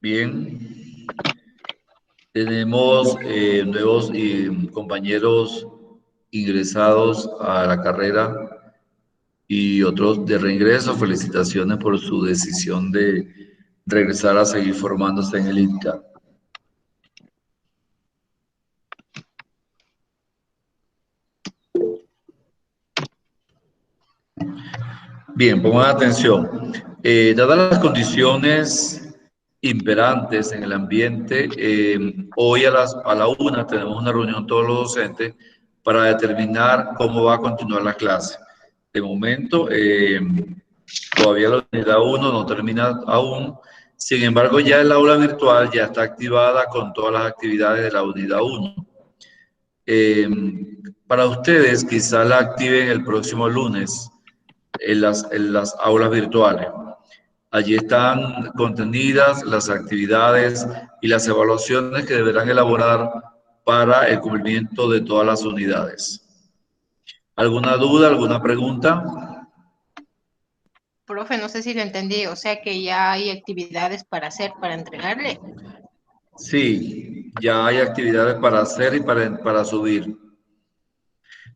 Bien, tenemos nuevos compañeros ingresados a la carrera y otros de reingreso. Felicitaciones por su decisión de regresar a seguir formándose en el INCA. Bien, pongan atención. Dadas las condiciones imperantes en el ambiente, hoy a la una tenemos una reunión todos los docentes para determinar cómo va a continuar la clase. De momento, todavía la unidad uno no termina aún. Sin embargo, ya el aula virtual ya está activada con todas las actividades de la unidad uno. Eh, para ustedes, quizá la activen el próximo lunes en las aulas virtuales. Allí están contenidas las actividades y las evaluaciones que deberán elaborar para el cumplimiento de todas las unidades. ¿Alguna duda, alguna pregunta? Profe, no sé si lo entendí, o sea que ya hay actividades para hacer, para entregarle. Sí, ya hay actividades para hacer y para subir.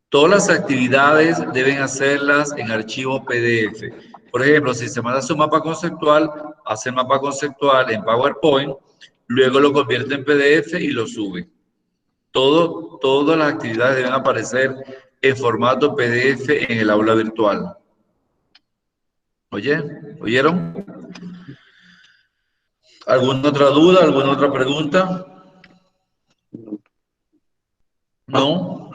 Todas las actividades deben hacerlas en archivo PDF. Por ejemplo, si se manda su mapa conceptual, hace el mapa conceptual en PowerPoint, luego lo convierte en PDF y lo sube. Todas las actividades deben aparecer en formato PDF en el aula virtual. ¿Oyeron? ¿Alguna otra duda, alguna otra pregunta? ¿No?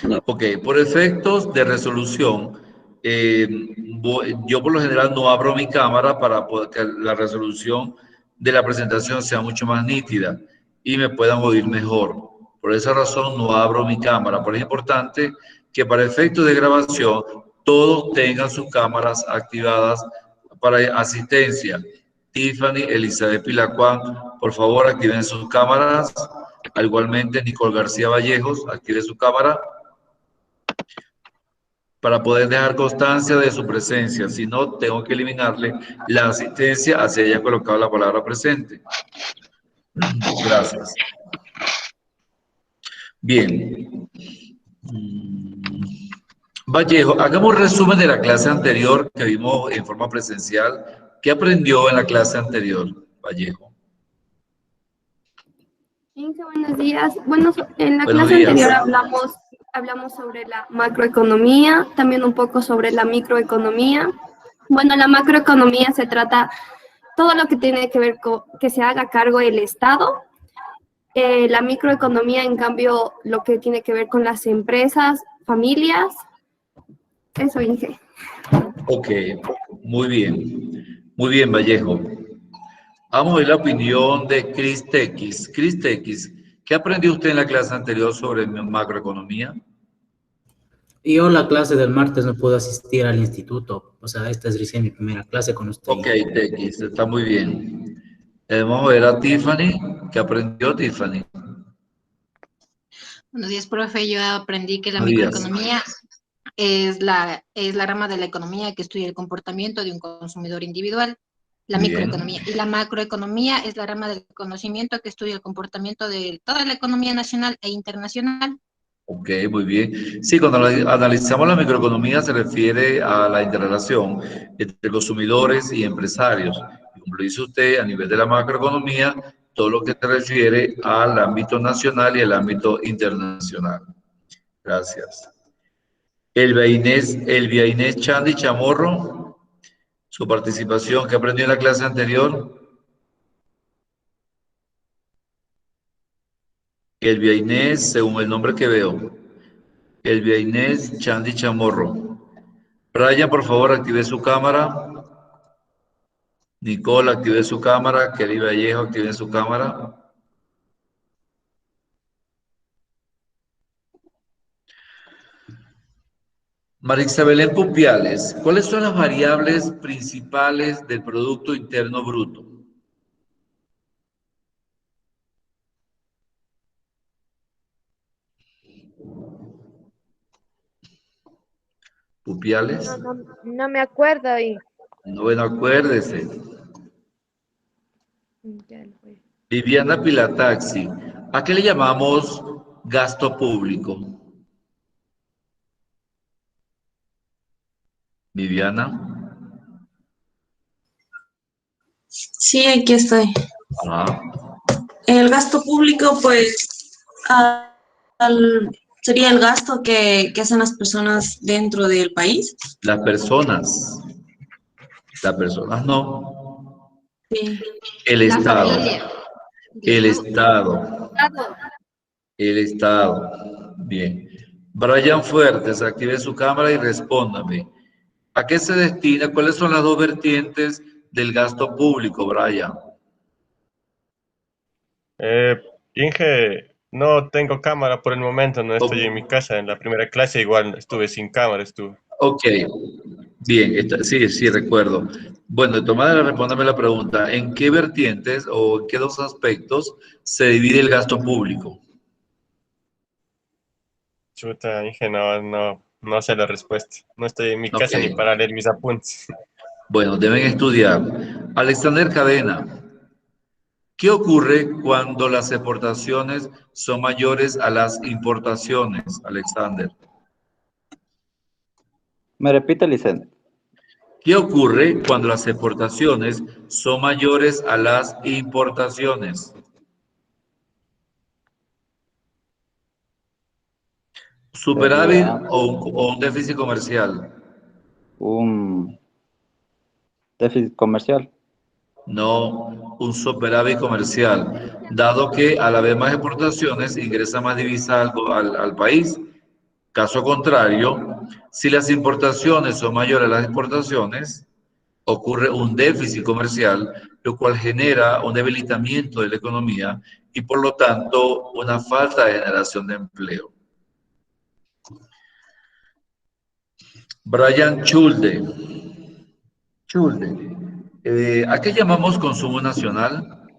No. Ok, por efectos de resolución, yo por lo general no abro mi cámara para que la resolución de la presentación sea mucho más nítida y me puedan oír mejor. Por esa razón no abro mi cámara, pero es importante que para efectos de grabación todos tengan sus cámaras activadas para asistencia. Tiffany, Elizabeth Pilacuán, por favor activen sus cámaras. Igualmente, Nicole García Vallejos, active su cámara para poder dejar constancia de su presencia. Si no, tengo que eliminarle la asistencia hacia haya colocado la palabra presente. Gracias. Bien. Vallejo, hagamos un resumen de la clase anterior que vimos en forma presencial. ¿Qué aprendió en la clase anterior, Vallejo? Buenos días. Bueno, en la Buenos clase días. anterior hablamos sobre la macroeconomía, también un poco sobre la microeconomía. Bueno, la macroeconomía se trata todo lo que tiene que ver con que se haga cargo el Estado. La microeconomía, en cambio, lo que tiene que ver con las empresas, familias. Eso, Inge. Ok, muy bien. Muy bien, Vallejo. Vamos a ver la opinión de Chris Tequis. Chris Tequis, ¿qué aprendió usted en la clase anterior sobre macroeconomía? Yo la clase del martes no puedo asistir al instituto, o sea, esta es recién mi primera clase con usted. Ok, Tequis, está muy bien. Vamos a ver a Tiffany. ¿Qué aprendió Tiffany? Buenos días, profe. Yo aprendí que la Buenos días. microeconomía es la rama de la economía que estudia el comportamiento de un consumidor individual, la Muy bien. microeconomía. Y la macroeconomía es la rama del conocimiento que estudia el comportamiento de toda la economía nacional e internacional. Ok, muy bien. Sí, cuando analizamos la microeconomía se refiere a la interrelación entre consumidores y empresarios. Y como lo dice usted, a nivel de la macroeconomía, todo lo que se refiere al ámbito nacional y al ámbito internacional. Gracias. Elvia Inés Chandy Chamorro, su participación que aprendió en la clase anterior. Elvia Inés, según el nombre que veo. Elvia Inés Chandy Chamorro. Brian, por favor, active su cámara. Nicole, active su cámara. Kelly Vallejo, active su cámara. Marisa Belén Pupiales, ¿cuáles son las variables principales del Producto Interno Bruto? Pupiales. No me acuerdo. No, bueno, acuérdese. Viviana Pilataxi, ¿a qué le llamamos gasto público? Viviana. Sí, aquí estoy. Ajá. El gasto público, pues, ah, sería el gasto que hacen las personas dentro del país. Las personas. Las personas no. Sí. El La Estado. familia. El Estado. Estado. El Estado. Bien. Brian Fuertes, active su cámara y respóndame. ¿A qué se destina? ¿Cuáles son las dos vertientes del gasto público, Brian? Inge, no tengo cámara por el momento, no estoy en mi casa. En la primera clase igual estuve sin cámara, estuve. Ok, bien, sí, recuerdo. Bueno, de todas maneras, respóndame la pregunta. ¿En qué vertientes o en qué dos aspectos se divide el gasto público? Chuta, Inge, no sé la respuesta. No estoy en mi Ok, casa ni para leer mis apuntes. bueno, deben estudiar. Alexander Cadena, ¿qué ocurre cuando las exportaciones son mayores a las importaciones, Alexander? ¿Me repite, Licen? ¿Qué ocurre cuando las exportaciones son mayores a las importaciones? ¿Superávit Sería o un déficit comercial? un déficit comercial. No, un superávit comercial, dado que al haber más exportaciones ingresa más divisa al país. Caso contrario, si las importaciones son mayores a las exportaciones, ocurre un déficit comercial, lo cual genera un debilitamiento de la economía y por lo tanto una falta de generación de empleo. Brian Chulde, ¿a qué llamamos consumo nacional?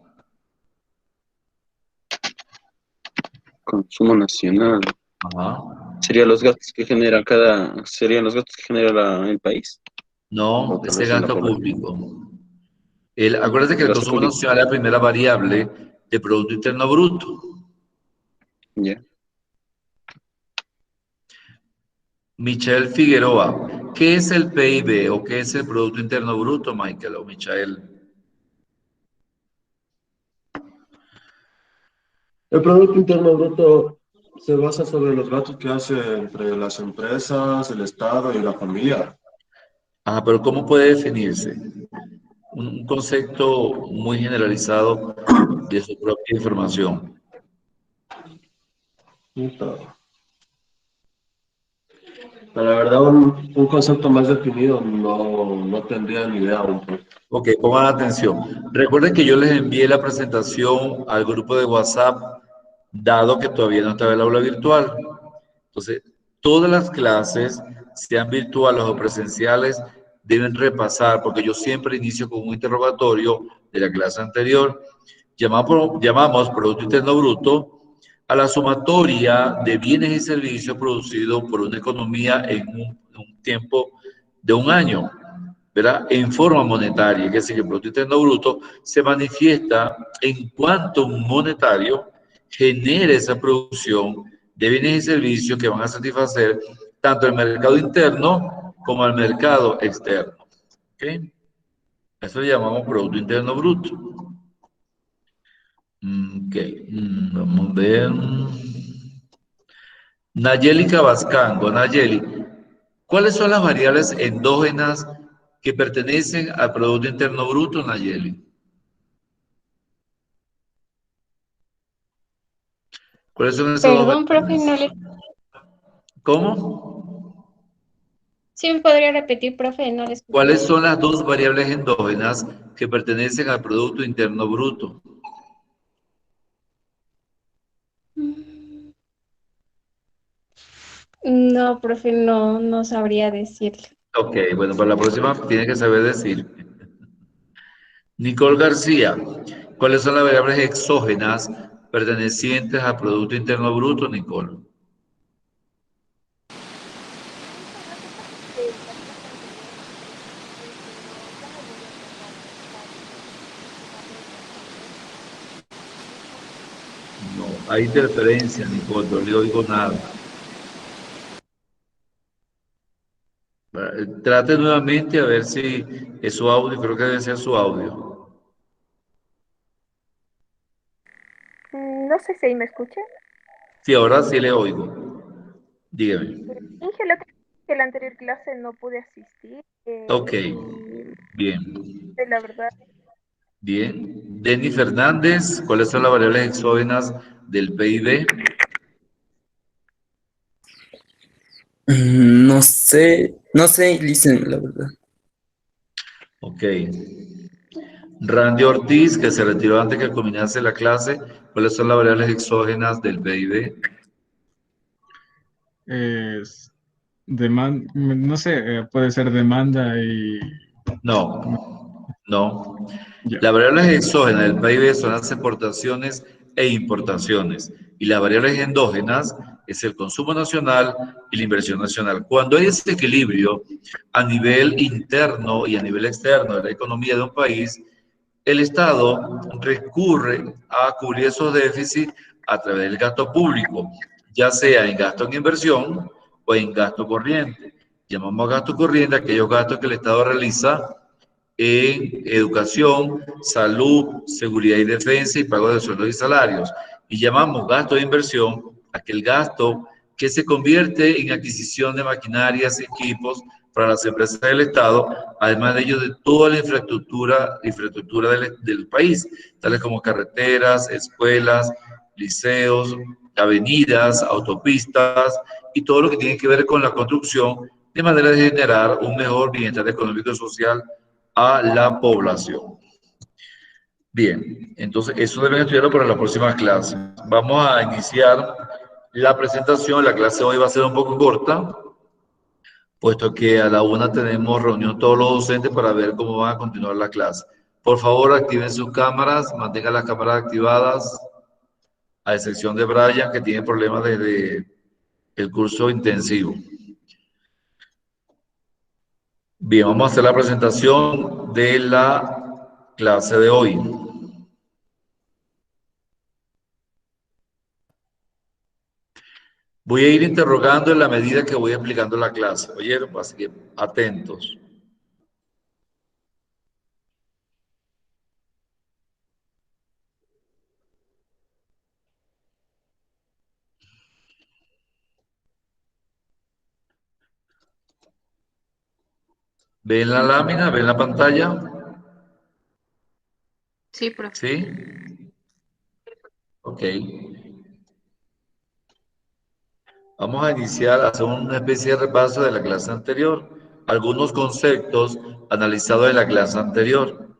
Consumo nacional. Ajá. Serían los gastos que genera el país. No, O tal ese vez en la gasto población. público. Acuérdate que el Gasto consumo público. nacional es la primera variable de Producto Interno Bruto. Ya. Michael Figueroa, ¿qué es el PIB o qué es el Producto Interno Bruto, Michael o Michael? El Producto Interno Bruto se basa sobre los gastos que hace entre las empresas, el Estado y la familia. Ah, pero ¿cómo puede definirse? Un concepto muy generalizado de su propia información. Pero la verdad, un concepto más definido no tendría ni idea aún. Pues. Ok, pongan atención. Recuerden que yo les envié la presentación al grupo de WhatsApp, dado que todavía no estaba el aula virtual. Entonces, todas las clases, sean virtuales o presenciales, deben repasar, porque yo siempre inicio con un interrogatorio de la clase anterior. Llamamos Producto Interno Bruto a la sumatoria de bienes y servicios producidos por una economía en un tiempo de un año, ¿verdad? En forma monetaria, es decir, que el Producto Interno Bruto se manifiesta en cuanto monetario genera esa producción de bienes y servicios que van a satisfacer tanto el mercado interno como el mercado externo. ¿Okay? Eso le llamamos Producto Interno Bruto. Ok, vamos a ver. Nayeli Cabascango, Nayeli, ¿cuáles son las variables endógenas que pertenecen al Producto Interno Bruto, Nayeli? ¿Cuáles son esas dos Perdón, profe, variables? no le... ¿Cómo? Sí, me podría repetir, profe, no le escuché. ¿Cuáles son las dos variables endógenas que pertenecen al Producto Interno Bruto? No, profe, no sabría decirle. Ok, bueno, para la próxima tiene que saber decir. Nicole García, ¿cuáles son las variables exógenas pertenecientes al Producto Interno Bruto, Nicole? Hay interferencia, Nicole, no le oigo nada. Trate nuevamente a ver si es su audio, creo que debe ser su audio. No sé si ahí me escucha. Sí, ahora sí le oigo. Dígame. Inge, lo que la anterior clase no pude asistir. Ok, Y bien. la verdad, Bien. Denny Fernández, ¿cuáles son las variables exógenas del PIB? No sé, listen, la verdad. Ok. Randy Ortiz, que se retiró antes que culminase la clase, ¿cuáles son las variables exógenas del PIB? No sé, puede ser demanda y... No, no. Ya. Las variables exógenas del PIB son las exportaciones e importaciones. Y las variables endógenas es el consumo nacional y la inversión nacional. Cuando hay ese equilibrio a nivel interno y a nivel externo de la economía de un país, el Estado recurre a cubrir esos déficits a través del gasto público, ya sea en gasto en inversión o en gasto corriente. Llamamos gasto corriente a aquellos gastos que el Estado realiza en educación, salud, seguridad y defensa y pago de sueldos y salarios. Y llamamos gasto de inversión aquel gasto que se convierte en adquisición de maquinarias y equipos para las empresas del Estado, además de ello de toda la infraestructura del país, tales como carreteras, escuelas, liceos, avenidas, autopistas y todo lo que tiene que ver con la construcción, de manera de generar un mejor bienestar económico y social a la población. Bien, entonces eso deben estudiarlo para la próxima clase. Vamos a iniciar la presentación. La clase hoy va a ser un poco corta, puesto que a la 1 tenemos reunión todos los docentes para ver cómo van a continuar la clase. Por favor, activen sus cámaras, mantengan las cámaras activadas, a excepción de Brian, que tiene problemas desde el curso intensivo. Bien, vamos a hacer la presentación de la clase de hoy. Voy a ir interrogando en la medida que voy explicando la clase. ¿Oyeron? Así que atentos. ¿Ven la lámina? ¿Ven la pantalla? Sí, profe. ¿Sí? Ok. Vamos a iniciar, a hacer una especie de repaso de la clase anterior. Algunos conceptos analizados en la clase anterior.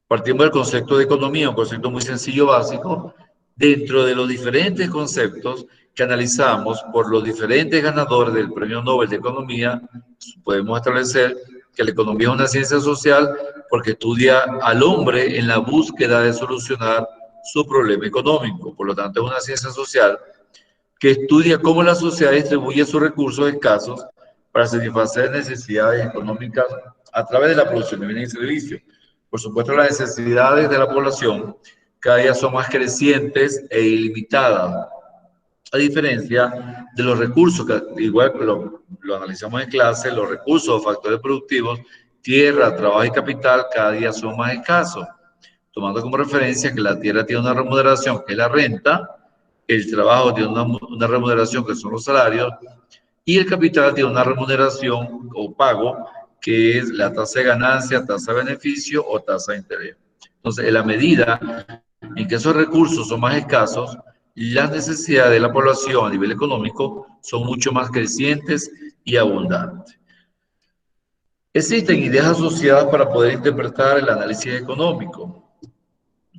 Partimos del concepto de economía, un concepto muy sencillo, básico, dentro de los diferentes conceptos que analizamos por los diferentes ganadores del Premio Nobel de Economía. Podemos establecer que la economía es una ciencia social porque estudia al hombre en la búsqueda de solucionar su problema económico. Por lo tanto, es una ciencia social que estudia cómo la sociedad distribuye sus recursos escasos para satisfacer necesidades económicas a través de la producción de bienes y servicios. Por supuesto, las necesidades de la población cada día son más crecientes e ilimitadas, a diferencia de los recursos, que igual lo analizamos en clase, los recursos o factores productivos, tierra, trabajo y capital, cada día son más escasos, tomando como referencia que la tierra tiene una remuneración que es la renta, el trabajo tiene una remuneración que son los salarios, y el capital tiene una remuneración o pago que es la tasa de ganancia, tasa de beneficio o tasa de interés. Entonces, en la medida en que esos recursos son más escasos, las necesidades de la población a nivel económico son mucho más crecientes y abundantes. Existen ideas asociadas para poder interpretar el análisis económico.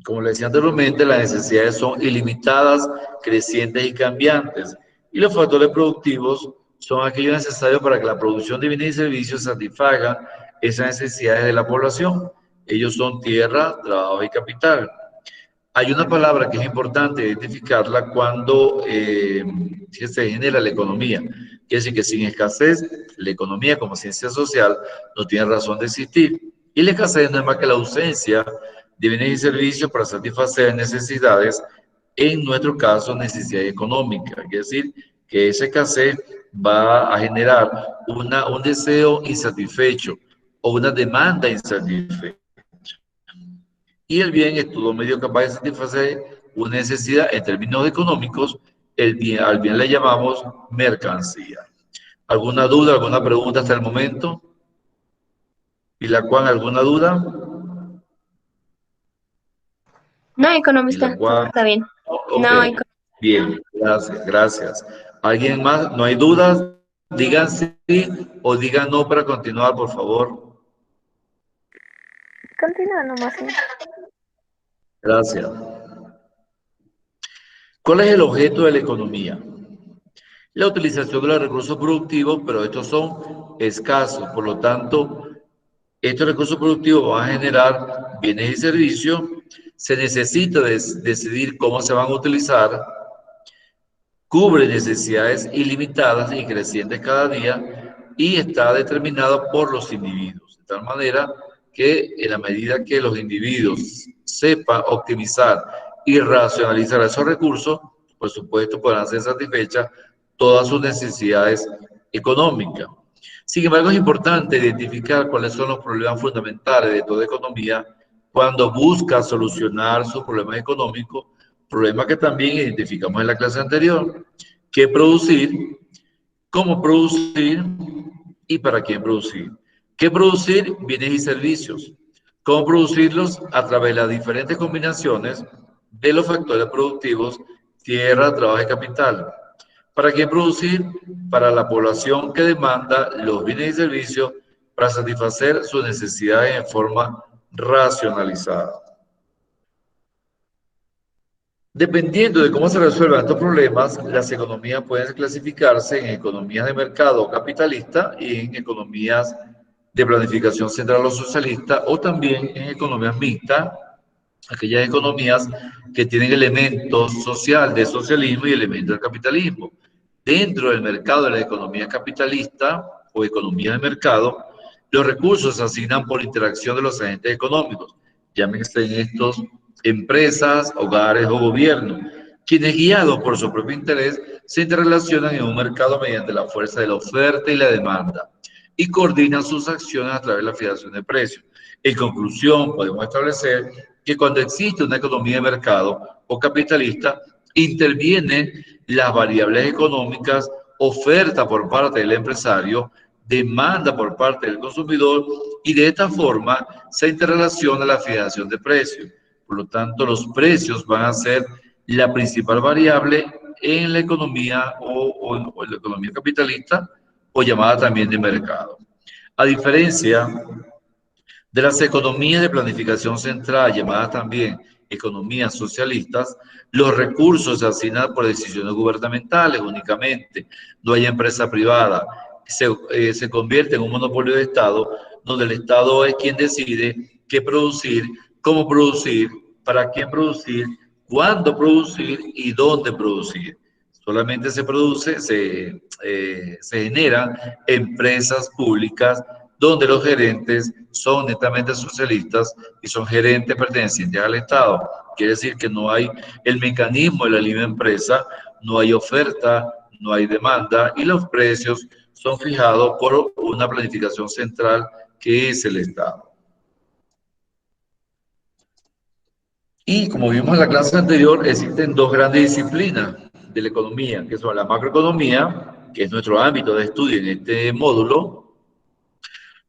Como le decía anteriormente, las necesidades son ilimitadas, crecientes y cambiantes, y los factores productivos son aquellos necesarios para que la producción de bienes y servicios satisfaga esas necesidades de la población. Ellos son tierra, trabajo y capital. Hay una palabra que es importante identificarla cuando se genera la economía. Quiere decir que sin escasez, la economía como ciencia social no tiene razón de existir. Y la escasez no es más que la ausencia de bienes y servicios para satisfacer necesidades en nuestro caso, necesidad económica. Es decir, que esa escasez va a generar un deseo insatisfecho o una demanda insatisfecha. Y el bien es todo medio capaz de satisfacer una necesidad en términos económicos. Al bien le llamamos mercancía. ¿Alguna duda, alguna pregunta hasta el momento? ¿Y la cual alguna duda? No, economista, está bien. Ok, No, bien, gracias, gracias. ¿Alguien más? ¿No hay dudas? Digan sí o digan no para continuar, por favor. Continúa nomás. ¿Sí? Gracias. ¿Cuál es el objeto de la economía? La utilización de los recursos productivos, pero estos son escasos, por lo tanto, estos recursos productivos van a generar bienes y servicios, se necesita decidir cómo se van a utilizar, cubre necesidades ilimitadas y crecientes cada día y está determinado por los individuos, de tal manera que en la medida que los individuos sepan optimizar y racionalizar esos recursos, por supuesto podrán ser satisfechas todas sus necesidades económicas. Sin embargo, es importante identificar cuáles son los problemas fundamentales de toda economía cuando busca solucionar sus problemas económicos, problemas que también identificamos en la clase anterior. ¿Qué producir? ¿Cómo producir? ¿Y para quién producir? ¿Qué producir? Bienes y servicios. ¿Cómo producirlos? A través de las diferentes combinaciones de los factores productivos, tierra, trabajo y capital. ¿Para qué producir? Para la población que demanda los bienes y servicios para satisfacer sus necesidades en forma racionalizada. Dependiendo de cómo se resuelvan estos problemas, las economías pueden clasificarse en economías de mercado capitalista y en economías de planificación central o socialista, o también en economías mixtas, aquellas economías que tienen elementos de socialismo y elementos del capitalismo. Dentro del mercado de la economía capitalista o economía de mercado, los recursos se asignan por interacción de los agentes económicos, llámense en estos empresas, hogares o gobiernos, quienes guiados por su propio interés se interrelacionan en un mercado mediante la fuerza de la oferta y la demanda y coordinan sus acciones a través de la fijación de precios. En conclusión, podemos establecer que cuando existe una economía de mercado o capitalista, intervienen las variables económicas, oferta por parte del empresario, demanda por parte del consumidor y de esta forma se interrelaciona la fijación de precios. Por lo tanto, los precios van a ser la principal variable en la economía o en la economía capitalista o llamada también de mercado. A diferencia de las economías de planificación central, llamadas también economías socialistas, los recursos se asignan por decisiones gubernamentales únicamente. No hay empresa privada. Se convierte en un monopolio de Estado, donde el Estado es quien decide qué producir, cómo producir, para quién producir, cuándo producir y dónde producir. Solamente se generan empresas públicas donde los gerentes son netamente socialistas y son gerentes pertenecientes al Estado. Quiere decir que no hay el mecanismo de la libre empresa, no hay oferta, no hay demanda y los precios son fijados por una planificación central que es el Estado. Y como vimos en la clase anterior, existen dos grandes disciplinas de la economía, que son la macroeconomía, que es nuestro ámbito de estudio en este módulo,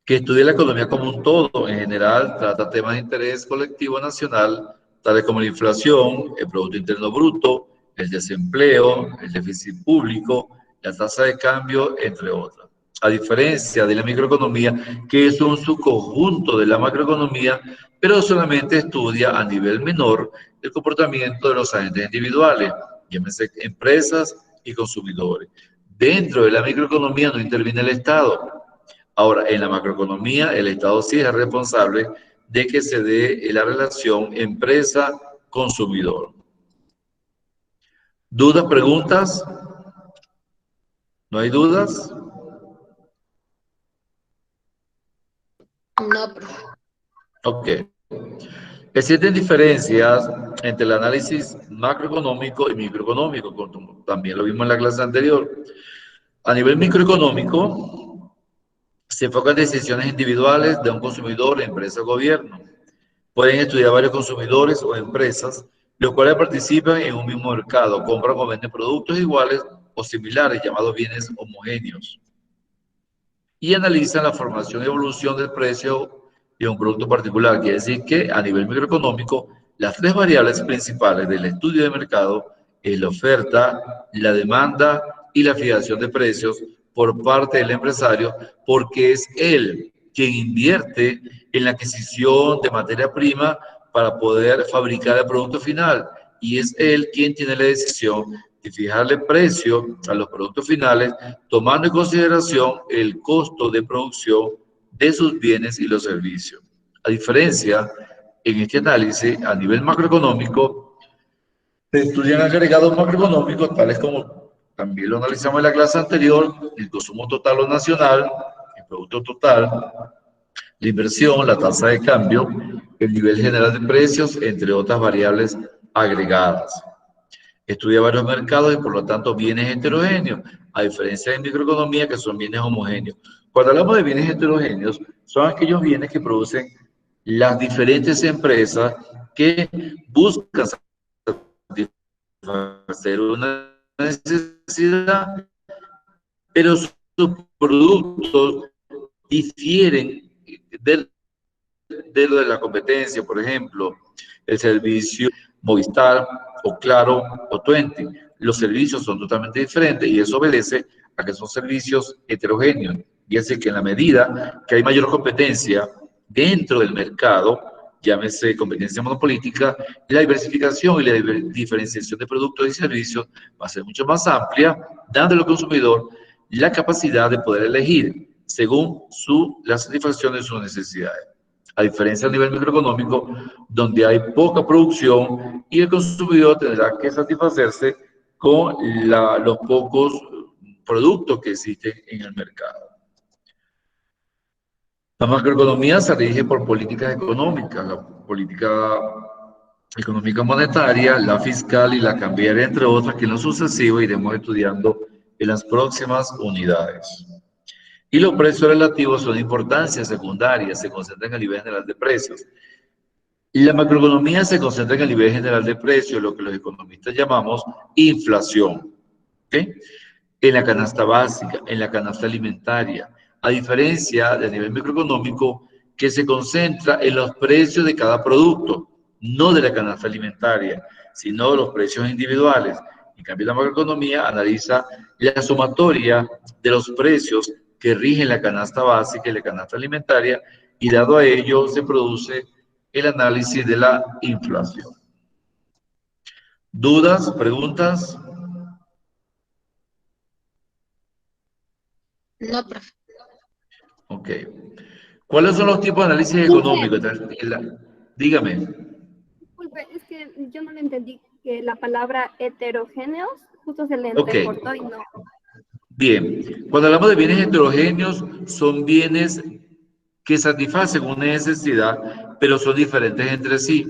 que estudia la economía como un todo. En general, trata temas de interés colectivo nacional, tales como la inflación, el Producto Interno Bruto, el desempleo, el déficit público, la tasa de cambio, entre otras. A diferencia de la microeconomía, que es un subconjunto de la macroeconomía, pero solamente estudia a nivel menor el comportamiento de los agentes individuales, llámese empresas y consumidores. Dentro de la microeconomía no interviene el Estado. Ahora, en la macroeconomía, el Estado sí es responsable de que se dé la relación empresa-consumidor. ¿Dudas, preguntas? ¿No hay dudas? No, profe. Ok. Existen diferencias entre el análisis macroeconómico y microeconómico, como también lo vimos en la clase anterior. A nivel microeconómico, se enfocan decisiones individuales de un consumidor, empresa o gobierno. Pueden estudiar varios consumidores o empresas, los cuales participan en un mismo mercado, compran o venden productos iguales o similares, llamados bienes homogéneos. Y analizan la formación y evolución del precio de un producto particular. Quiere decir que a nivel microeconómico, las tres variables principales del estudio de mercado es la oferta, la demanda y la fijación de precios por parte del empresario, porque es él quien invierte en la adquisición de materia prima para poder fabricar el producto final, y es él quien tiene la decisión de fijarle precio a los productos finales, tomando en consideración el costo de producción de sus bienes y los servicios. A diferencia, en este análisis a nivel macroeconómico, se estudian agregados macroeconómicos, tales como también lo analizamos en la clase anterior: el consumo total o nacional, el producto total, la inversión, la tasa de cambio, el nivel general de precios, entre otras variables agregadas. Estudia varios mercados y por lo tanto bienes heterogéneos, a diferencia de microeconomía, que son bienes homogéneos. Cuando hablamos de bienes heterogéneos, son aquellos bienes que producen las diferentes empresas que buscan satisfacer una necesidad, pero sus productos difieren de lo de la competencia. Por ejemplo, el servicio Movistar o Claro o Tuenti. Los servicios son totalmente diferentes y eso obedece a que son servicios heterogéneos. Y así que en la medida que hay mayor competencia dentro del mercado, llámese competencia monopolística, la diversificación y la diferenciación de productos y servicios va a ser mucho más amplia, dando al consumidor la capacidad de poder elegir según la satisfacción de sus necesidades. A diferencia a nivel microeconómico, donde hay poca producción y el consumidor tendrá que satisfacerse con los pocos productos que existen en el mercado. La macroeconomía se rige por políticas económicas, la política económica monetaria, la fiscal y la cambiaria, entre otras, que en lo sucesivo iremos estudiando en las próximas unidades. Y los precios relativos son de importancia secundaria, se concentran a nivel general de precios. Y la macroeconomía se concentra en el nivel general de precios, lo que los economistas llamamos inflación, ¿okay? En la canasta básica, en la canasta alimentaria, a diferencia del nivel microeconómico, que se concentra en los precios de cada producto, no de la canasta alimentaria, sino de los precios individuales. En cambio, la macroeconomía analiza la sumatoria de los precios que rigen la canasta básica y la canasta alimentaria, y dado a ello se produce el análisis de la inflación. ¿Dudas? ¿Preguntas? No, profe. Ok. ¿Cuáles son los tipos de análisis económicos? Dígame. Disculpe, es que yo no le entendí que la palabra heterogéneos justo se le entrecortó y no. Bien, cuando hablamos de bienes heterogéneos, son bienes que satisfacen una necesidad, pero son diferentes entre sí.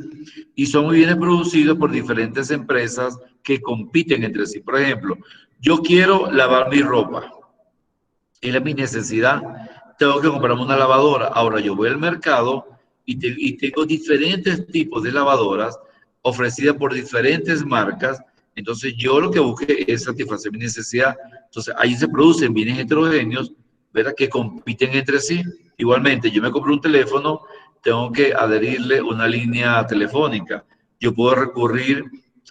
Y son bienes producidos por diferentes empresas que compiten entre sí. Por ejemplo, yo quiero lavar mi ropa. Es mi necesidad. Tengo que comprarme una lavadora. Ahora yo voy al mercado y tengo diferentes tipos de lavadoras ofrecidas por diferentes marcas. Entonces yo lo que busqué es satisfacer mi necesidad. Entonces ahí se producen bienes heterogéneos, ¿verdad?, que compiten entre sí. Igualmente, yo me compro un teléfono, tengo que adherirle una línea telefónica. Yo puedo recurrir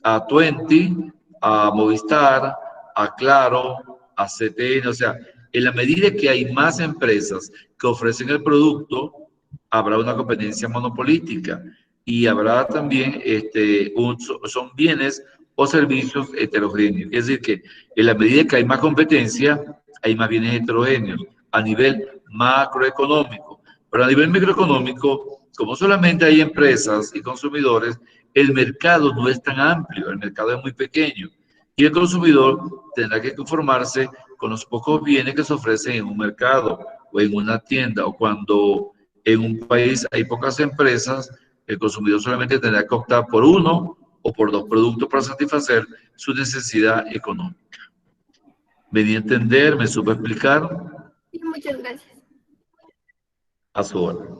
a Tuenti, a Movistar, a Claro, a CTN. O sea, en la medida que hay más empresas que ofrecen el producto, habrá una competencia monopolística y habrá también son bienes o servicios heterogéneos. Es decir, que en la medida que hay más competencia, hay más bienes heterogéneos a nivel macroeconómico. Pero a nivel microeconómico, como solamente hay empresas y consumidores, el mercado no es tan amplio, el mercado es muy pequeño. Y el consumidor tendrá que conformarse con los pocos bienes que se ofrecen en un mercado o en una tienda, o cuando en un país hay pocas empresas, El consumidor solamente tendrá que optar por uno o por dos productos para satisfacer su necesidad económica. ¿Me di a entender? ¿Me supo explicar? Sí, muchas gracias. A su orden.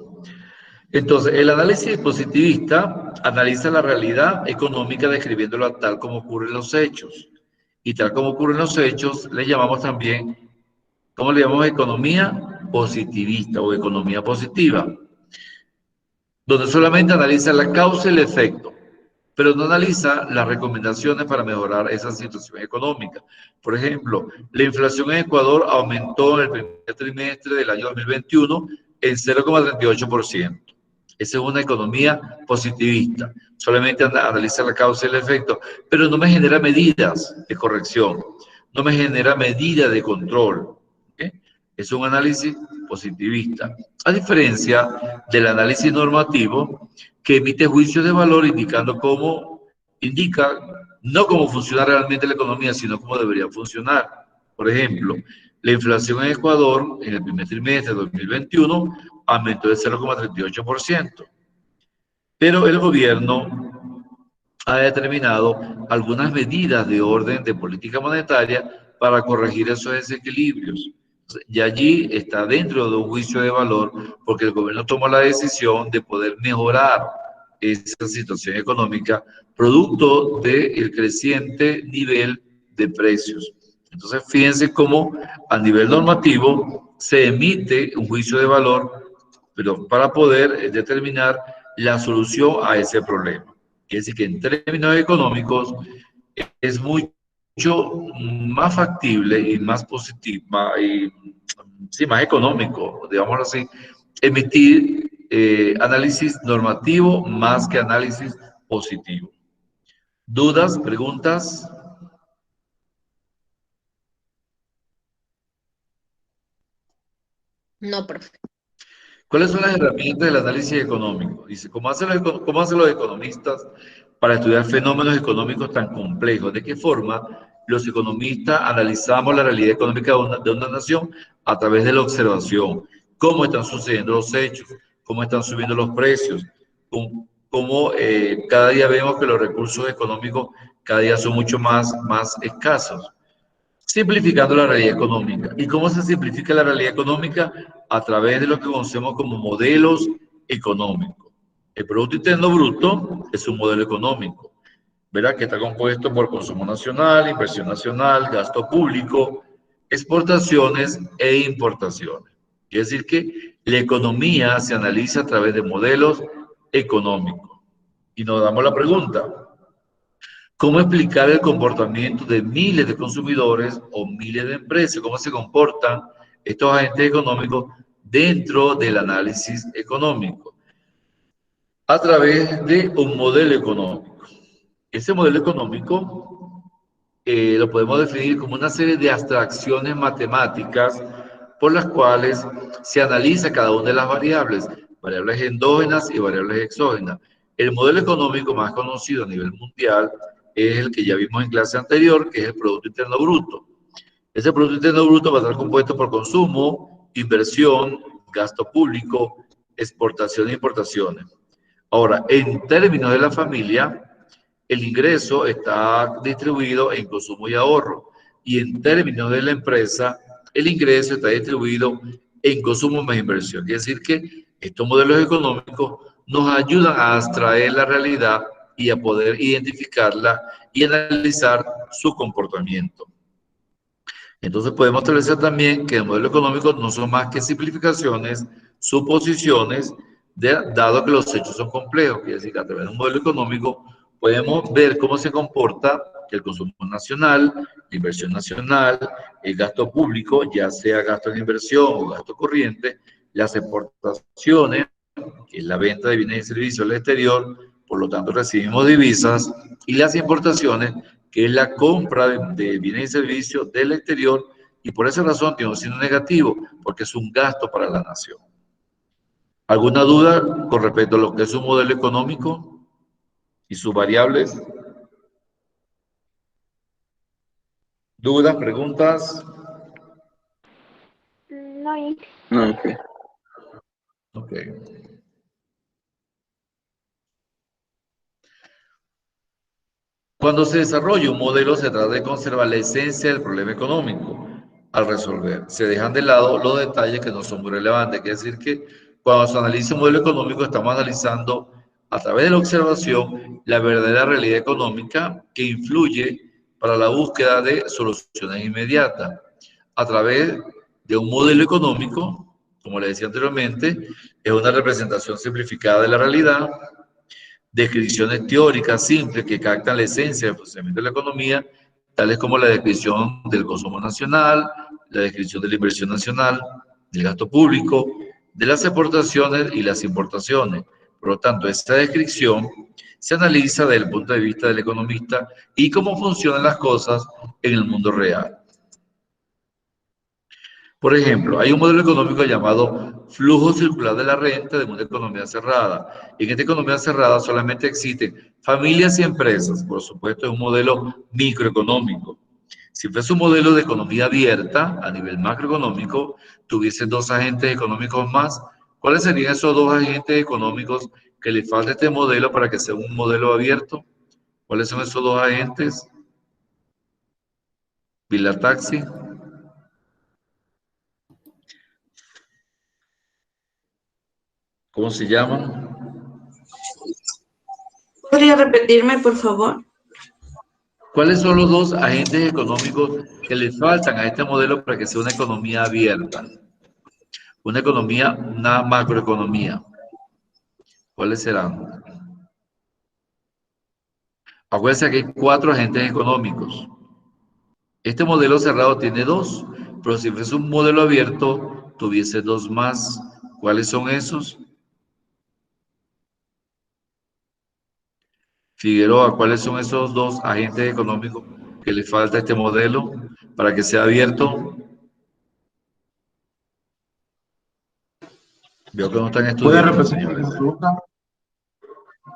Entonces, el análisis positivista analiza la realidad económica describiéndola tal como ocurren los hechos. Y tal como ocurren los hechos, le llamamos también, ¿cómo le llamamos? Economía positivista o economía positiva, donde solamente analiza la causa y el efecto, pero no analiza las recomendaciones para mejorar esa situación económica. Por ejemplo, la inflación en Ecuador aumentó en el primer trimestre del año 2021 en 0,38%. Esa es una economía positivista. Solamente analiza la causa y el efecto, pero no me genera medidas de corrección, no me genera medidas de control. ¿Okay? Es un análisis positivista, a diferencia del análisis normativo que emite juicios de valor indicando no cómo funciona realmente la economía, sino cómo debería funcionar. Por ejemplo, la inflación en Ecuador en el primer trimestre de 2021 aumentó de 0,38%. Pero el gobierno ha determinado algunas medidas de orden de política monetaria para corregir esos desequilibrios. Y allí está dentro de un juicio de valor porque el gobierno tomó la decisión de poder mejorar esa situación económica producto del creciente nivel de precios. Entonces, fíjense cómo a nivel normativo se emite un juicio de valor, pero para poder determinar la solución a ese problema. Es decir, que en términos económicos es mucho más factible y más positivo, más económico, digámoslo así, emitir análisis normativo más que análisis positivo. ¿Dudas? ¿Preguntas? No, profe. ¿Cuáles son las herramientas del análisis económico? Dice, ¿cómo hacen los economistas para estudiar fenómenos económicos tan complejos? ¿De qué forma los economistas analizamos la realidad económica de una nación? A través de la observación. ¿Cómo están sucediendo los hechos? ¿Cómo están subiendo los precios? ¿Cómo cada día vemos que los recursos económicos cada día son mucho más escasos? Simplificando la realidad económica. ¿Y cómo se simplifica la realidad económica? A través de lo que conocemos como modelos económicos. El Producto Interno Bruto es un modelo económico, ¿verdad? Que está compuesto por consumo nacional, inversión nacional, gasto público, exportaciones e importaciones. Quiere decir que la economía se analiza a través de modelos económicos. Y nos damos la pregunta, ¿cómo explicar el comportamiento de miles de consumidores o miles de empresas? ¿Cómo se comportan estos agentes económicos dentro del análisis económico? A través de un modelo económico. Ese modelo económico lo podemos definir como una serie de abstracciones matemáticas por las cuales se analiza cada una de las variables endógenas y variables exógenas. El modelo económico más conocido a nivel mundial es el que ya vimos en clase anterior, que es el Producto Interno Bruto. Ese Producto Interno Bruto va a estar compuesto por consumo, inversión, gasto público, exportación e importaciones. Ahora, en términos de la familia, el ingreso está distribuido en consumo y ahorro. Y en términos de la empresa, el ingreso está distribuido en consumo más inversión. Quiere decir que estos modelos económicos nos ayudan a abstraer la realidad y a poder identificarla y analizar su comportamiento. Entonces podemos establecer también que el modelo económico no son más que simplificaciones, suposiciones, dado que los hechos son complejos. Quiere decir que a través de un modelo económico podemos ver cómo se comporta el consumo nacional, la inversión nacional, el gasto público, ya sea gasto en inversión o gasto corriente, las exportaciones, que es la venta de bienes y servicios al exterior, por lo tanto recibimos divisas, y las importaciones, que es la compra de bienes y servicios del exterior, y por esa razón tiene un signo negativo, porque es un gasto para la nación. ¿Alguna duda con respecto a lo que es un modelo económico y sus variables? ¿Dudas, preguntas? No, No, ok. Ok. Cuando se desarrolla un modelo, se trata de conservar la esencia del problema económico al resolver. Se dejan de lado los detalles que no son muy relevantes. Quiere decir que cuando se analiza un modelo económico, estamos analizando a través de la observación la verdadera realidad económica que influye para la búsqueda de soluciones inmediatas. A través de un modelo económico, como le decía anteriormente, es una representación simplificada de la realidad, descripciones teóricas simples que captan la esencia del funcionamiento de la economía, tales como la descripción del consumo nacional, la descripción de la inversión nacional, del gasto público, de las exportaciones y las importaciones. Por lo tanto, esta descripción se analiza desde el punto de vista del economista y cómo funcionan las cosas en el mundo real. Por ejemplo, hay un modelo económico llamado flujo circular de la renta de una economía cerrada. En esta economía cerrada solamente existen familias y empresas. Por supuesto, es un modelo microeconómico. Si fuese un modelo de economía abierta a nivel macroeconómico, tuviese dos agentes económicos más. ¿Cuáles serían esos dos agentes económicos que le falta a este modelo para que sea un modelo abierto? ¿Cuáles son esos dos agentes? Vila Taxi. ¿Cómo se llaman? ¿Podría repetirme, por favor? ¿Cuáles son los dos agentes económicos que le faltan a este modelo para que sea una economía abierta? Una macroeconomía. ¿Cuáles serán? Acuérdense que hay 4 agentes económicos. Este modelo cerrado tiene 2, pero si fuese un modelo abierto, tuviese 2 más. ¿Cuáles son esos? Figueroa, ¿cuáles son esos 2 agentes económicos que le falta a este modelo para que sea abierto? Veo que no están estudiando, señores.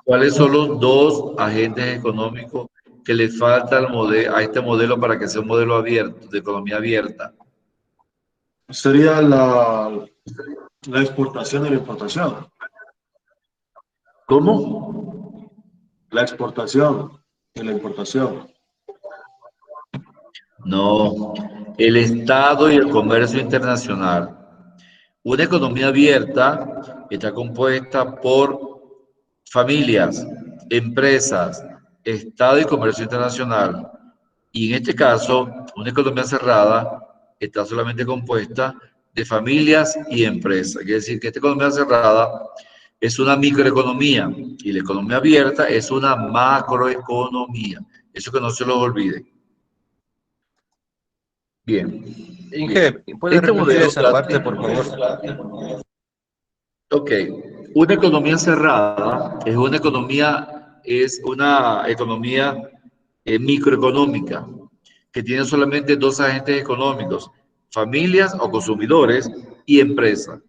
¿Cuáles son los 2 agentes económicos que le falta a este modelo para que sea un modelo abierto, de economía abierta? Sería la exportación y la importación. ¿Cómo? La exportación y la importación. No, el Estado y el comercio internacional. Una economía abierta está compuesta por familias, empresas, Estado y comercio internacional. Y en este caso, una economía cerrada está solamente compuesta de familias y empresas. Quiere decir que esta economía cerrada es una microeconomía y la economía abierta es una macroeconomía. Eso que no se los olvide. Bien. Inge, ¿puedes repetir esa parte, por favor? Ok. Una economía cerrada es una economía microeconómica que tiene solamente 2 agentes económicos, familias o consumidores y empresas.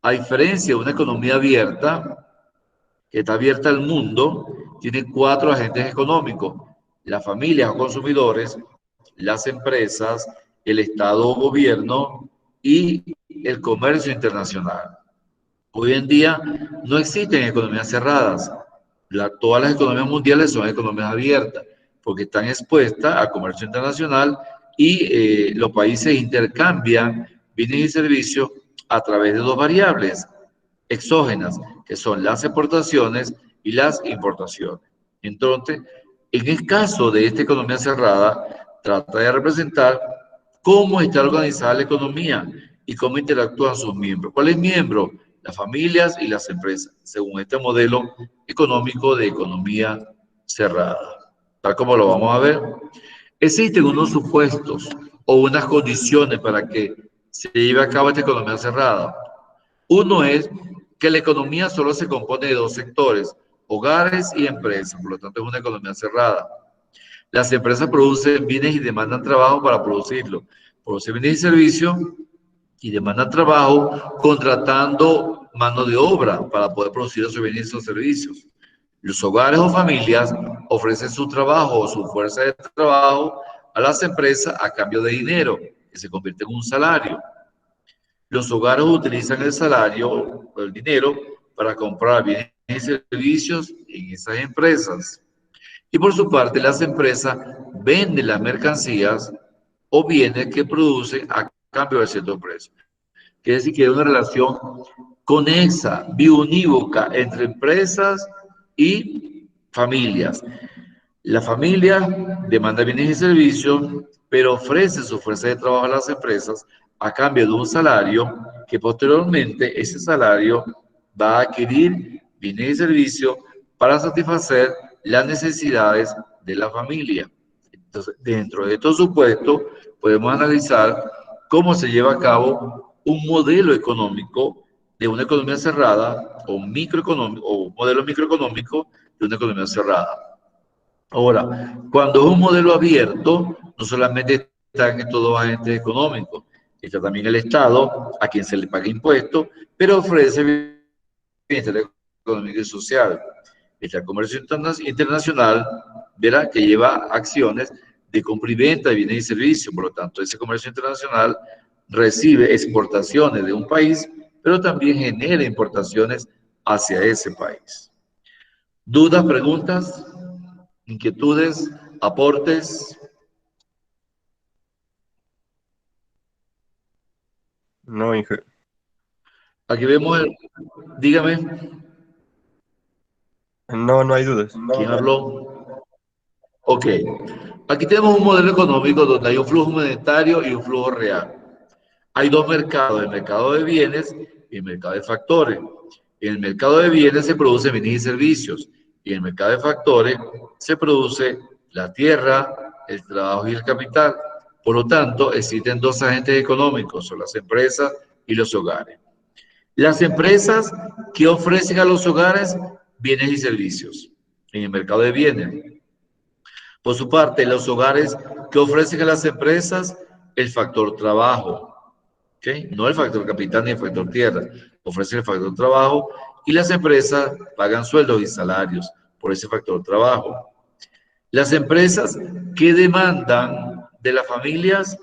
A diferencia de una economía abierta, que está abierta al mundo, tiene 4 agentes económicos, las familias o consumidores, las empresas, el Estado o gobierno y el comercio internacional. Hoy en día no existen economías cerradas. Todas las economías mundiales son economías abiertas porque están expuestas al comercio internacional y los países intercambian bienes y servicios a través de 2 variables exógenas, que son las exportaciones y las importaciones. Entonces, en el caso de esta economía cerrada, trata de representar cómo está organizada la economía y cómo interactúan sus miembros. ¿Cuáles miembros? Las familias y las empresas, según este modelo económico de economía cerrada. Tal como lo vamos a ver, existen unos supuestos o unas condiciones para que se lleve a cabo esta economía cerrada. Uno es que la economía solo se compone de 2 sectores, hogares y empresas, por lo tanto es una economía cerrada. Las empresas producen bienes y demandan trabajo para producirlo. Producen bienes y servicios y demandan trabajo contratando mano de obra para poder producir esos bienes y esos servicios. Los hogares o familias ofrecen su trabajo o su fuerza de trabajo a las empresas a cambio de dinero, que se convierte en un salario. Los hogares utilizan el salario o el dinero para comprar bienes y servicios en esas empresas. Y por su parte, las empresas venden las mercancías o bienes que producen a cambio de cierto precio. Quiere decir que hay una relación conexa, biunívoca entre empresas y familias. La familia demanda bienes y servicios, pero ofrece su fuerza de trabajo a las empresas a cambio de un salario que posteriormente ese salario va a adquirir bienes y servicios para satisfacer las necesidades de la familia. Entonces, dentro de estos supuestos, podemos analizar cómo se lleva a cabo un modelo económico de una economía cerrada o microeconómico o un modelo microeconómico de una economía cerrada. Ahora, cuando es un modelo abierto, no solamente están estos dos agentes económicos, está también el Estado, a quien se le paga impuestos, pero ofrece bienestar económico y social. Está el comercio internacional, verá, que lleva acciones de compra y venta de bienes y servicios. Por lo tanto, ese comercio internacional recibe exportaciones de un país, pero también genera importaciones hacia ese país. ¿Dudas, preguntas, inquietudes, aportes? No, Inge. Aquí vemos el... Dígame. No, no hay dudas. ¿Quién habló? Ok. Aquí tenemos un modelo económico donde hay un flujo monetario y un flujo real. Hay dos mercados, el mercado de bienes y el mercado de factores. En el mercado de bienes se producen bienes y servicios, y en el mercado de factores se produce la tierra, el trabajo y el capital. Por lo tanto, existen dos agentes económicos, son las empresas y los hogares. Las empresas que ofrecen a los hogares bienes y servicios en el mercado de bienes. Por su parte, los hogares que ofrecen a las empresas el factor trabajo, ¿okay? No el factor capital ni el factor tierra, ofrecen el factor trabajo y las empresas pagan sueldos y salarios por ese factor trabajo. Las empresas que demandan de las familias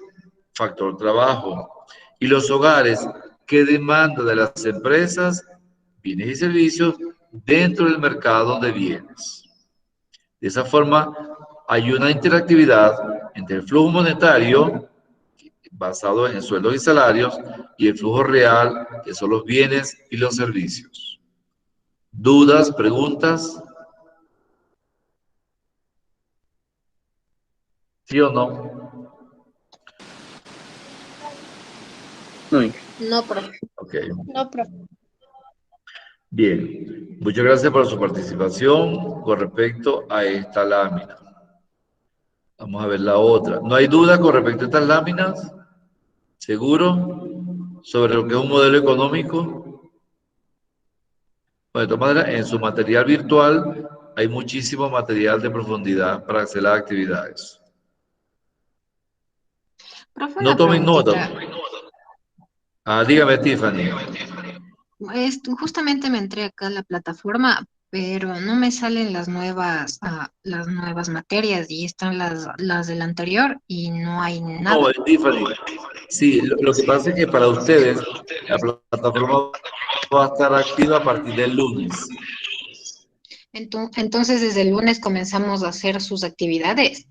factor trabajo y los hogares que demandan de las empresas bienes y servicios dentro del mercado de bienes. De esa forma, hay una interactividad entre el flujo monetario, basado en sueldos y salarios, y el flujo real, que son los bienes y los servicios. ¿Dudas, preguntas? ¿Sí o no? No, profe. Ok. No, profe. Bien, muchas gracias por su participación con respecto a esta lámina. Vamos a ver la otra. ¿No hay duda con respecto a estas láminas? ¿Seguro? ¿Sobre lo que es un modelo económico? Bueno, de todas maneras, en su material virtual hay muchísimo material de profundidad para hacer las actividades. Profe, No una tomen preguntita. nota. Dígame, Tiffany. Justamente me entré acá a la plataforma, pero no me salen las nuevas materias y están las del anterior y no hay nada. No, Tiffany. Sí, lo que pasa es que para ustedes la plataforma va a estar activa a partir del lunes. Entonces, desde el lunes comenzamos a hacer sus actividades.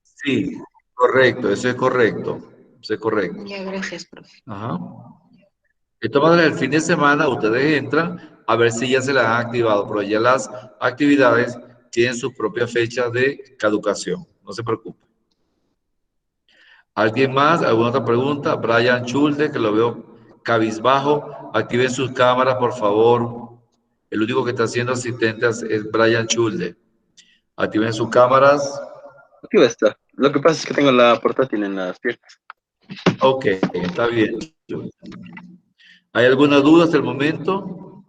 Sí, correcto, eso es correcto. Eso es correcto. Ya, gracias, profe. Ajá. De todas maneras, el fin de semana ustedes entran a ver si ya se las han activado, pero ya las actividades tienen sus propias fechas de caducación. No se preocupen. ¿Alguien más? ¿Alguna otra pregunta? Brian Chulde, que lo veo cabizbajo. Activen sus cámaras, por favor. El único que está siendo asistente es Brian Chulde. Activen sus cámaras. Aquí va a estar. Lo que pasa es que tengo la portátil en las piernas. Ok, está bien. ¿Hay alguna duda hasta el momento?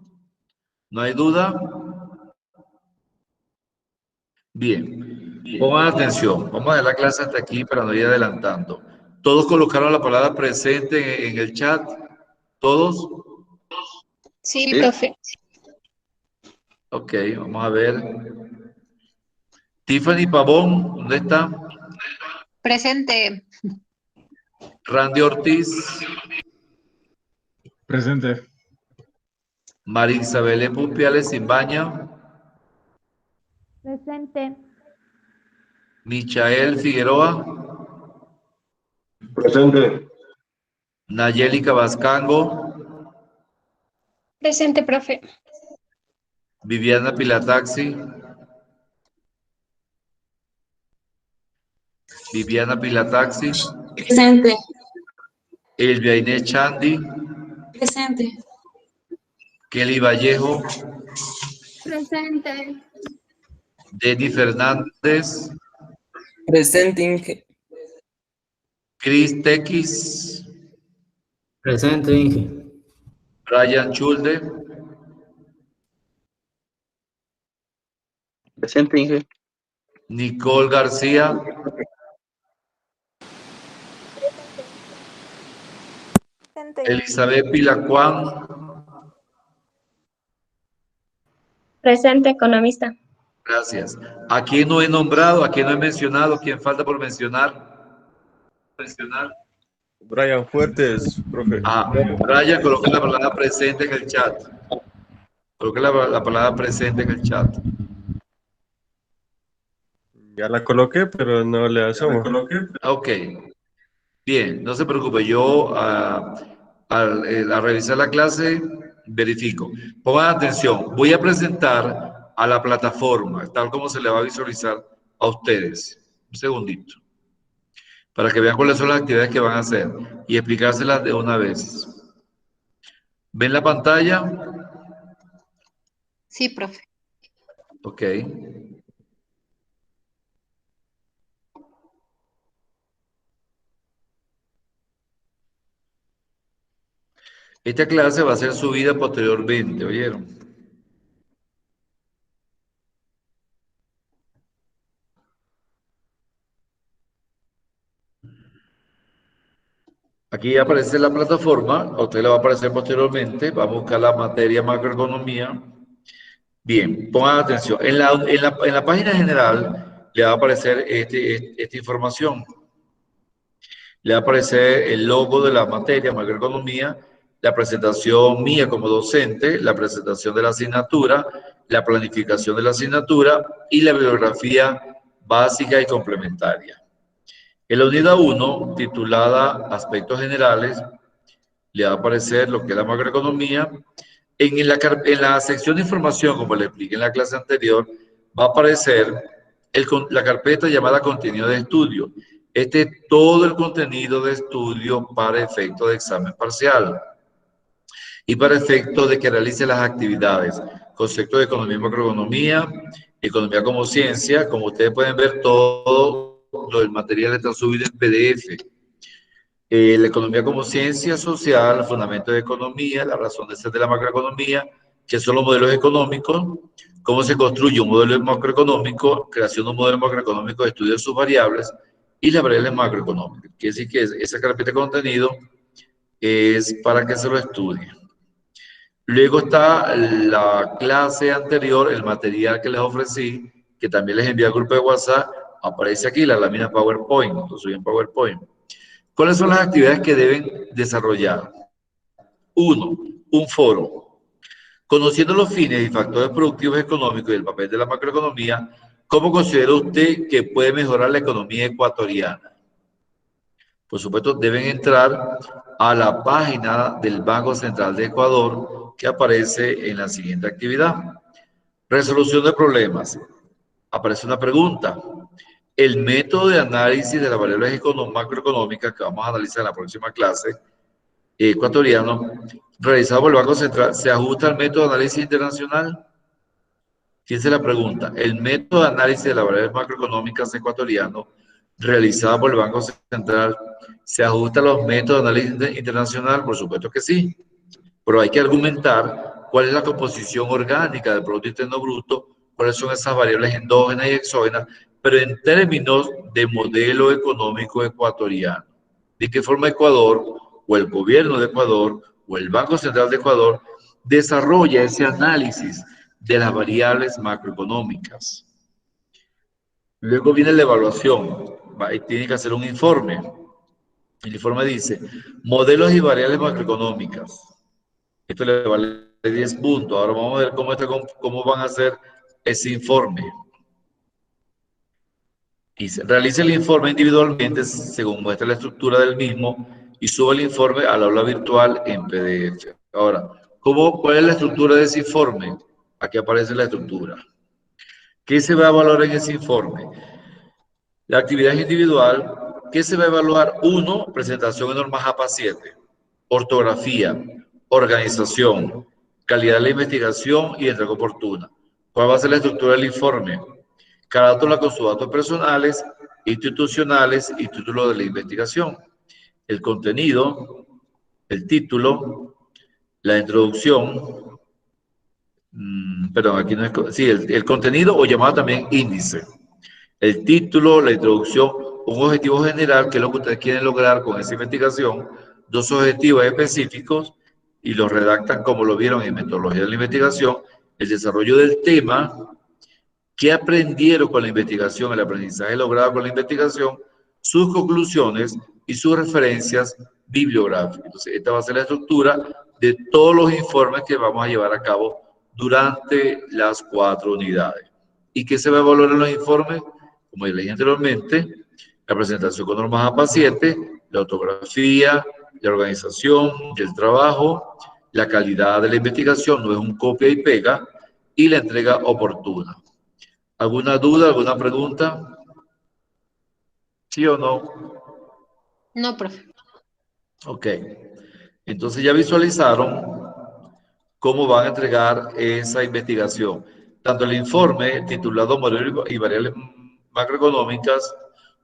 ¿No hay duda? Bien. Pongan atención. Vamos a dar la clase hasta aquí para no ir adelantando. ¿Todos colocaron la palabra presente en el chat? ¿Todos? Sí, profe. Ok, vamos a ver. Tiffany Pavón, ¿dónde está? Presente. Randy Ortiz. Presente. María Isabel Pupiales Simbaña. Presente. Michael Figueroa, Presente. Nayeli Cabascango, Presente, profe. Viviana Pilataxi, Viviana Pilataxi, Presente. Elvia Inés Chandi, Presente. Kelly Vallejo, Presente. Denny Fernández, Presente, Inge. Chris Tequis, Presente, Inge. Brian Chulde, Presente, Inge. Nicole García, Presente. Elizabeth Pilacuán, Presente, economista. gracias. ¿A quién no he nombrado? ¿A quién no he mencionado? ¿Quién falta por mencionar? Brian Fuertes, profe. Brian, coloque la palabra presente en el chat. Coloque la palabra presente en el chat. Ya la coloqué, pero no le asomo. Ok. Bien, no se preocupe. Yo al revisar la clase verifico. Pongan atención. Voy a presentar a la plataforma, tal como se le va a visualizar a ustedes. Un segundito. Para que vean cuáles son las actividades que van a hacer y explicárselas de una vez. ¿Ven la pantalla? Sí, profe. Ok. Esta clase va a ser subida posteriormente, ¿oyeron? Aquí aparece la plataforma, a usted le va a aparecer posteriormente, va a buscar la materia macroeconomía. Bien, pongan atención. En la página general le va a aparecer esta información. Le va a aparecer el logo de la materia macroeconomía, la presentación mía como docente, la presentación de la asignatura, la planificación de la asignatura y la bibliografía básica y complementaria. En la unidad 1, titulada Aspectos Generales, le va a aparecer lo que es la macroeconomía. En la sección de información, como le expliqué en la clase anterior, va a aparecer la carpeta llamada Contenido de Estudio. Este es todo el contenido de estudio para efecto de examen parcial y para efecto de que realice las actividades. Concepto de economía y macroeconomía, economía como ciencia. Como ustedes pueden ver, todo lo del material está subido en PDF. La economía como ciencia social, fundamentos de economía, la razón de ser de la macroeconomía, qué son los modelos económicos, cómo se construye un modelo macroeconómico, creación de un modelo macroeconómico de estudio de sus variables y las variables macroeconómicas. Quiere decir que esa carpeta de contenido es para que se lo estudie. Luego está la clase anterior, el material que les ofrecí, que también les envié al grupo de WhatsApp, aparece aquí la lámina PowerPoint, lo subí en PowerPoint. ¿Cuáles son las actividades que deben desarrollar? 1. Un foro. Conociendo los fines y factores productivos económicos y el papel de la macroeconomía, ¿cómo considera usted que puede mejorar la economía ecuatoriana? Por supuesto, deben entrar a la página del Banco Central de Ecuador que aparece en la siguiente actividad. Resolución de problemas. Aparece una pregunta. El método de análisis de las variables macroeconómicas que vamos a analizar en la próxima clase, ecuatoriano, realizado por el Banco Central, ¿se ajusta al método de análisis internacional? Fíjense la pregunta. ¿El método de análisis de las variables macroeconómicas ecuatoriano, realizado por el Banco Central, se ajusta a los métodos de análisis internacional? Por supuesto que sí. Pero hay que argumentar cuál es la composición orgánica del Producto Interno Bruto, cuáles son esas variables endógenas y exógenas, pero en términos de modelo económico ecuatoriano. De qué forma Ecuador, o el gobierno de Ecuador, o el Banco Central de Ecuador, desarrolla ese análisis de las variables macroeconómicas. Luego viene la evaluación. Tiene que hacer un informe. El informe dice, modelos y variables macroeconómicas. Esto le vale 10 puntos. Ahora vamos a ver cómo van a hacer ese informe. y realice el informe individualmente según muestra la estructura del mismo y suba el informe al aula virtual en PDF. Ahora, ¿cuál es la estructura de ese informe? Aquí aparece la estructura. ¿Qué se va a evaluar en ese informe? La actividad individual. ¿Qué se va a evaluar? 1, presentación de normas APA 7, ortografía, organización, calidad de la investigación y entrega oportuna. ¿Cuál va a ser la estructura del informe? Carátula con sus datos personales, institucionales y título de la investigación. El contenido, el título, la introducción, perdón, aquí no es, sí, el contenido o llamado también índice. El título, la introducción, un objetivo general, que es lo que ustedes quieren lograr con esa investigación, 2 objetivos específicos, y los redactan como lo vieron en metodología de la investigación, el desarrollo del tema, qué aprendieron con la investigación, el aprendizaje logrado con la investigación, sus conclusiones y sus referencias bibliográficas. Entonces, esta va a ser la estructura de todos los informes que vamos a llevar a cabo durante las 4 unidades. ¿Y qué se va a evaluar en los informes? Como ya leí anteriormente, la presentación con normas APA 7, la ortografía, la organización del trabajo, la calidad de la investigación, no es un copia y pega, y la entrega oportuna. ¿Alguna duda, alguna pregunta? ¿Sí o no? No, profe. Ok. Entonces ya visualizaron cómo van a entregar esa investigación. Tanto el informe titulado Modelos y Variables Macroeconómicas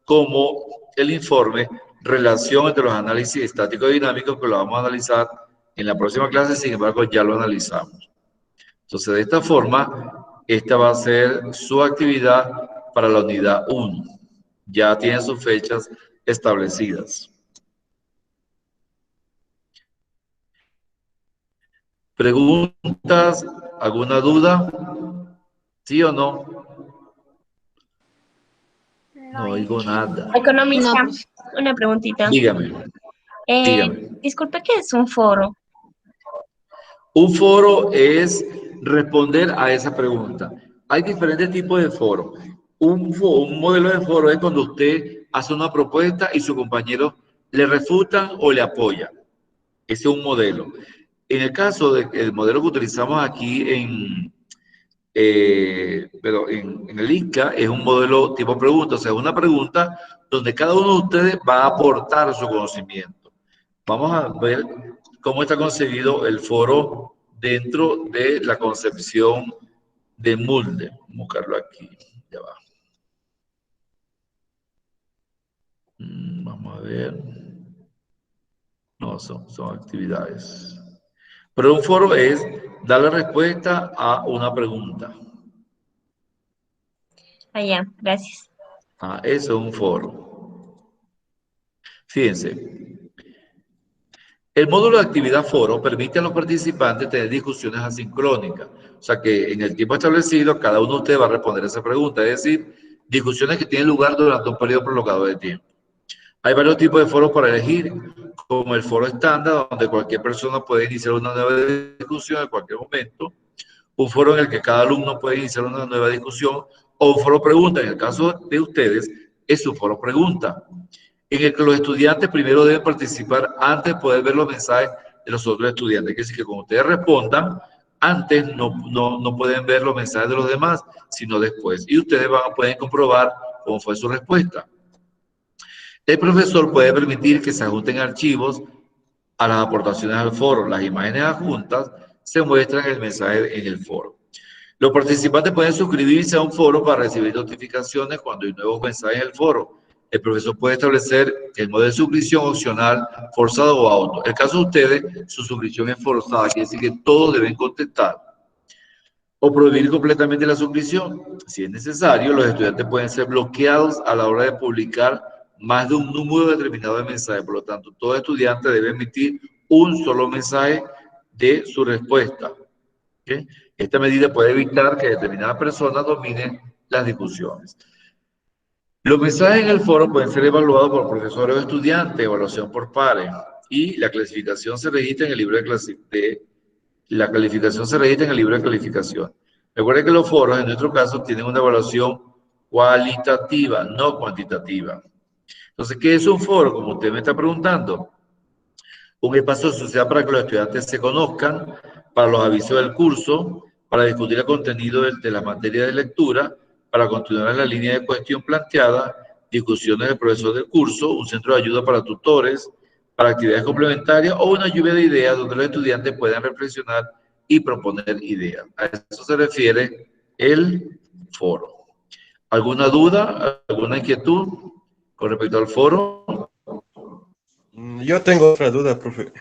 como el informe Relación entre los análisis estáticos y dinámicos, que lo vamos a analizar en la próxima clase, sin embargo ya lo analizamos. Entonces, de esta forma, esta va a ser su actividad para la unidad 1. Ya tiene sus fechas establecidas. ¿Preguntas? ¿Alguna duda? ¿Sí o no? No oigo nada. Economista, una preguntita. Dígame. Disculpe, ¿qué es un foro? Un foro es responder a esa pregunta. Hay diferentes tipos de foros. Un modelo de foro es cuando usted hace una propuesta y su compañero le refutan o le apoya. Ese es un modelo. En el caso del modelo que utilizamos aquí en el INCA, es un modelo tipo pregunta, o sea, una pregunta donde cada uno de ustedes va a aportar su conocimiento. Vamos a ver cómo está concebido el foro dentro de la concepción de Mulder. Vamos a buscarlo aquí, ya va. Vamos a ver. No, son actividades. Pero un foro es darle respuesta a una pregunta. Ya, gracias. Eso es un foro. Fíjense. El módulo de actividad foro permite a los participantes tener discusiones asincrónicas. O sea que en el tiempo establecido, cada uno de ustedes va a responder esa pregunta. Es decir, discusiones que tienen lugar durante un periodo prolongado de tiempo. Hay varios tipos de foros para elegir, como el foro estándar, donde cualquier persona puede iniciar una nueva discusión en cualquier momento. Un foro en el que cada alumno puede iniciar una nueva discusión, o un foro pregunta. En el caso de ustedes, es un foro pregunta, en el que los estudiantes primero deben participar antes de poder ver los mensajes de los otros estudiantes. Es decir, que cuando ustedes respondan, antes no pueden ver los mensajes de los demás, sino después. Y ustedes pueden comprobar cómo fue su respuesta. El profesor puede permitir que se adjunten archivos a las aportaciones al foro. Las imágenes adjuntas se muestran en el mensaje en el foro. Los participantes pueden suscribirse a un foro para recibir notificaciones cuando hay nuevos mensajes en el foro. El profesor puede establecer el modo de suscripción opcional, forzado o auto. En el caso de ustedes, su suscripción es forzada, quiere decir que todos deben contestar. O prohibir completamente la suscripción. Si es necesario, los estudiantes pueden ser bloqueados a la hora de publicar más de un número determinado de mensajes. Por lo tanto, todo estudiante debe emitir un solo mensaje de su respuesta. ¿Okay? Esta medida puede evitar que determinadas personas dominen las discusiones. Los mensajes en el foro pueden ser evaluados por profesores o estudiantes, evaluación por pares, y la clasificación se registra en el libro de calificación. Recuerden que los foros, en nuestro caso, tienen una evaluación cualitativa, no cuantitativa. Entonces, ¿qué es un foro? Como usted me está preguntando, un espacio social para que los estudiantes se conozcan, para los avisos del curso, para discutir el contenido de la materia de lectura, para continuar en la línea de cuestión planteada, discusiones del profesor del curso, un centro de ayuda para tutores, para actividades complementarias o una lluvia de ideas donde los estudiantes puedan reflexionar y proponer ideas. A eso se refiere el foro. ¿Alguna duda, alguna inquietud con respecto al foro? Yo tengo otra duda, profe.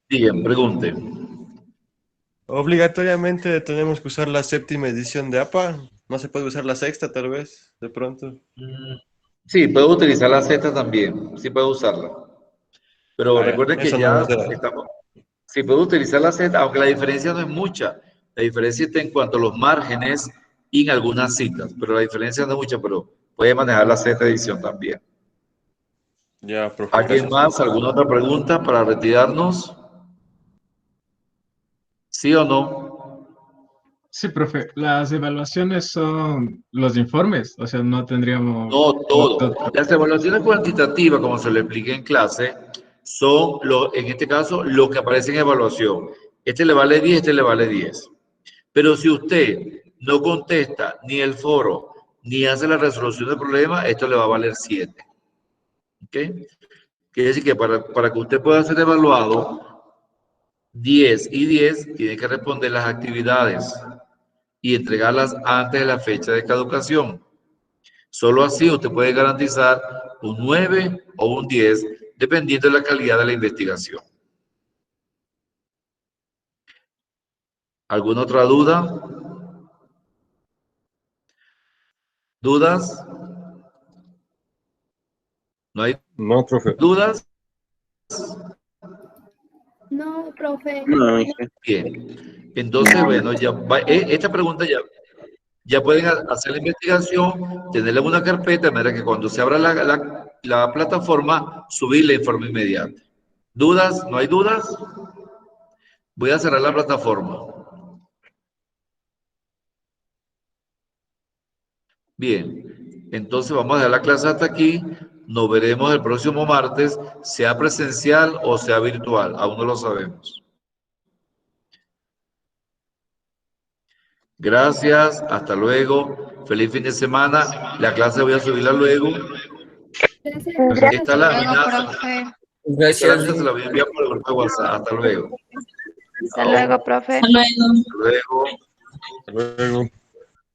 Bien, pregunte. ¿Obligatoriamente tenemos que usar la 7ª edición de APA? ¿No se puede usar la 6ª, tal vez, de pronto? Sí, puedo utilizar la Z también. Sí puedo usarla. Pero recuerden que eso ya no me da. estamos... Sí puedo utilizar la Z, aunque la diferencia no es mucha. La diferencia está en cuanto a los márgenes y en algunas citas. Pero la diferencia no es mucha, pero puede manejar la Z edición también. Ya, profe, ¿Alguien gracias. más? ¿Alguna otra pregunta para retirarnos? ¿Sí o no? Sí, profe, las evaluaciones son los informes, o sea, no tendríamos... No, todo. Las evaluaciones cuantitativas, como se lo expliqué en clase, son, en este caso, lo que aparece en evaluación. Este le vale 10, este le vale 10. Pero si usted no contesta ni el foro, ni hace la resolución del problema, esto le va a valer 7. ¿Ok? Quiere decir que para que usted pueda ser evaluado, 10 y 10, tiene que responder las actividades y entregarlas antes de la fecha de caducación. Solo así usted puede garantizar un 9 o un 10, dependiendo de la calidad de la investigación. ¿Alguna otra duda? ¿Dudas? ¿No hay dudas? No, profe. No, Bien. Entonces, bueno, ya esta pregunta ya pueden hacer la investigación, tenerla en una carpeta, de manera que cuando se abra la plataforma, subirle informe inmediato. ¿Dudas? ¿No hay dudas? Voy a cerrar la plataforma. Bien, entonces vamos a dejar la clase hasta aquí. Nos veremos el próximo martes, sea presencial o sea virtual, aún no lo sabemos. Gracias, hasta luego. Feliz fin de semana. La clase voy a subirla luego. Esta lámina, Gracias. se la voy a enviar por el grupo de WhatsApp. Hasta luego. Hasta luego, profe. Hasta luego. Hasta luego. Hasta luego.